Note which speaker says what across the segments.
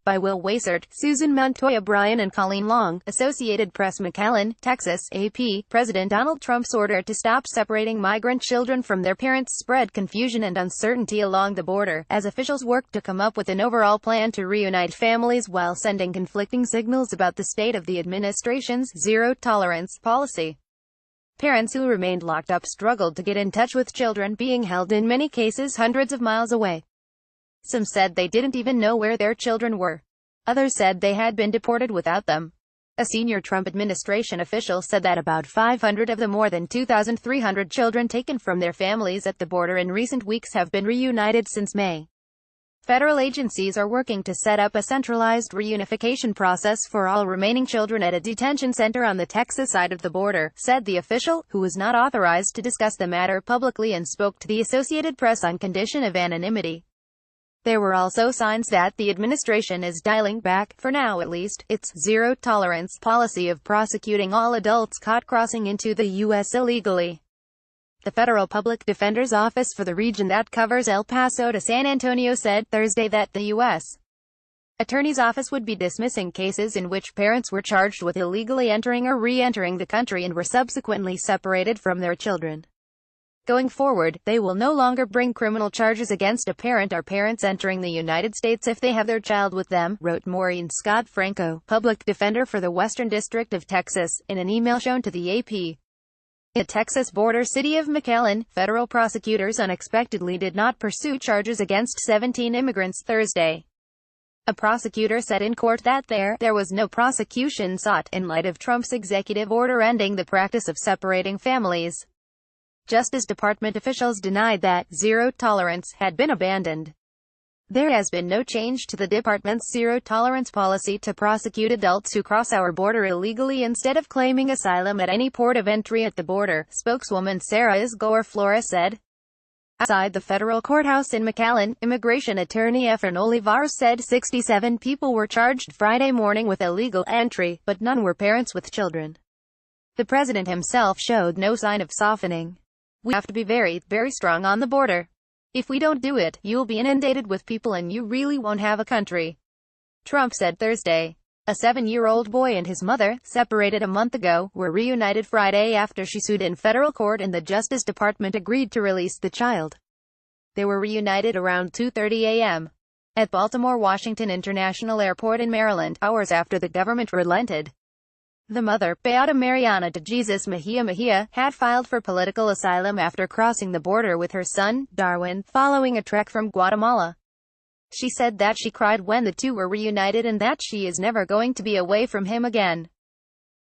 Speaker 1: by Will Wasert, Susan Montoya Bryan and Colleen Long. Associated Press. McAllen, Texas. AP. President Donald Trump's order to stop separating migrant children from their parents spread confusion and uncertainty along the border, as officials worked to come up with an overall plan to reunite families while sending conflicting signals about the state of the administration's zero-tolerance policy. Parents who remained locked up struggled to get in touch with children being held in many cases hundreds of miles away. Some said they didn't even know where their children were. Others said they had been deported without them. A senior Trump administration official said that about 500 of the more than 2,300 children taken from their families at the border in recent weeks have been reunited since May. Federal agencies are working to set up a centralized reunification process for all remaining children at a detention center on the Texas side of the border, said the official, who was not authorized to discuss the matter publicly and spoke to the Associated Press on condition of anonymity. There were also signs that the administration is dialing back, for now at least, its zero-tolerance policy of prosecuting all adults caught crossing into the U.S. illegally. The federal public defender's office for the region that covers El Paso to San Antonio said Thursday that the U.S. Attorney's Office would be dismissing cases in which parents were charged with illegally entering or re-entering the country and were subsequently separated from their children. Going forward, they will no longer bring criminal charges against a parent or parents entering the United States if they have their child with them, wrote Maureen Scott Franco, public defender for the Western District of Texas, in an email shown to the AP. In the Texas border city of McAllen, federal prosecutors unexpectedly did not pursue charges against 17 immigrants Thursday. A prosecutor said in court that there was no prosecution sought, in light of Trump's executive order ending the practice of separating families. Justice Department officials denied that zero tolerance had been abandoned. There has been no change to the department's zero-tolerance policy to prosecute adults who cross our border illegally instead of claiming asylum at any port of entry at the border, spokeswoman Sarah Isgor Flores said. Outside the federal courthouse in McAllen, immigration attorney Efrain Olivares said 67 people were charged Friday morning with illegal entry, but none were parents with children. The president himself showed no sign of softening. We have to be very, very strong on the border. If we don't do it, you'll be inundated with people and you really won't have a country, Trump said Thursday. A 7-year-old boy and his mother, separated a month ago, were reunited Friday after she sued in federal court and the Justice Department agreed to release the child. They were reunited around 2:30 a.m. at Baltimore-Washington International Airport in Maryland, hours after the government relented. The mother, Beata Mariana de Jesus Mejia, had filed for political asylum after crossing the border with her son, Darwin, following a trek from Guatemala. She said that she cried when the two were reunited and that she is never going to be away from him again.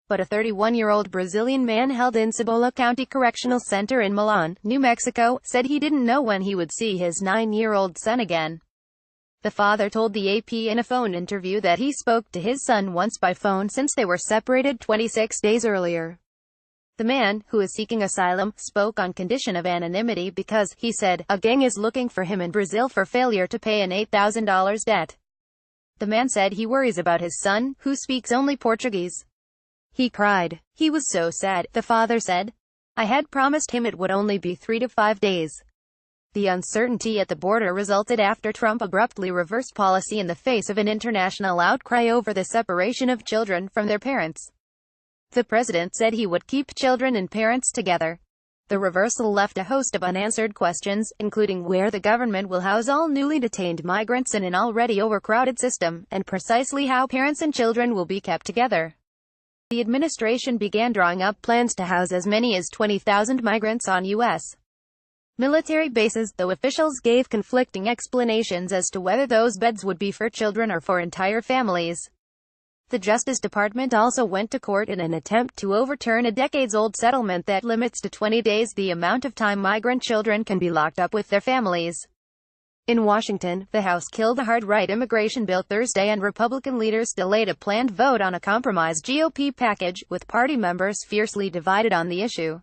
Speaker 1: But a 31-year-old Brazilian man held in Cebolla County Correctional Center in Milan, New Mexico, said he didn't know when he would see his 9-year-old son again. The father told the AP in a phone interview that he spoke to his son once by phone since they were separated 26 days earlier. The man, who is seeking asylum, spoke on condition of anonymity because, he said, a gang is looking for him in Brazil for failure to pay an $8,000 debt. The man said he worries about his son, who speaks only Portuguese. He cried. He was so sad, the father said. I had promised him it would only be 3 to 5 days. The uncertainty at the border resulted after Trump abruptly reversed policy in the face of an international outcry over the separation of children from their parents. The president said he would keep children and parents together. The reversal left a host of unanswered questions, including where the government will house all newly detained migrants in an already overcrowded system, and precisely how parents and children will be kept together. The administration began drawing up plans to house as many as 20,000 migrants on U.S. military bases, though officials gave conflicting explanations as to whether those beds would be for children or for entire families. The Justice Department also went to court in an attempt to overturn a decades-old settlement that limits to 20 days the amount of time migrant children can be locked up with their families. In Washington, the House killed a hard-right immigration bill Thursday and Republican leaders delayed a planned vote on a compromise GOP package, with party members fiercely divided on the issue.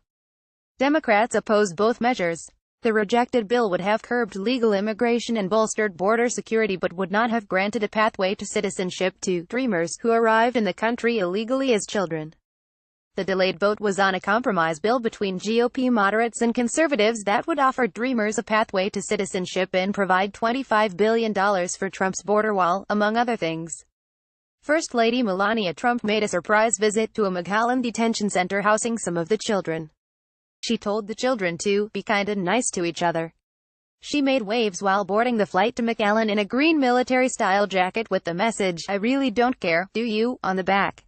Speaker 1: Democrats opposed both measures. The rejected bill would have curbed legal immigration and bolstered border security but would not have granted a pathway to citizenship to dreamers who arrived in the country illegally as children. The delayed vote was on a compromise bill between GOP moderates and conservatives that would offer Dreamers a pathway to citizenship and provide $25 billion for Trump's border wall, among other things. First Lady Melania Trump made a surprise visit to a McAllen detention center housing some of the children. She told the children to be kind and nice to each other. She made waves while boarding the flight to McAllen in a green military-style jacket with the message, "I really don't care, do you?" on the back.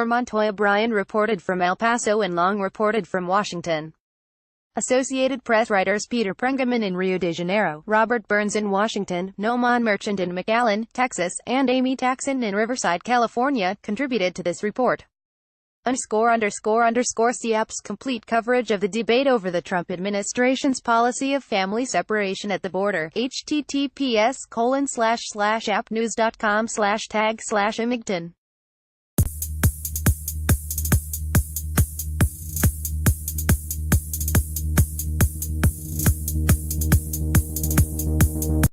Speaker 1: Montoya Bryan reported from El Paso and Long reported from Washington. Associated Press writers Peter Prengaman in Rio de Janeiro, Robert Burns in Washington, Noman Merchant in McAllen, Texas, and Amy Taxon in Riverside, California, contributed to this report. CIAP's complete coverage of the debate over the Trump administration's policy of family separation at the border. https://appnews.com/tag/Imigton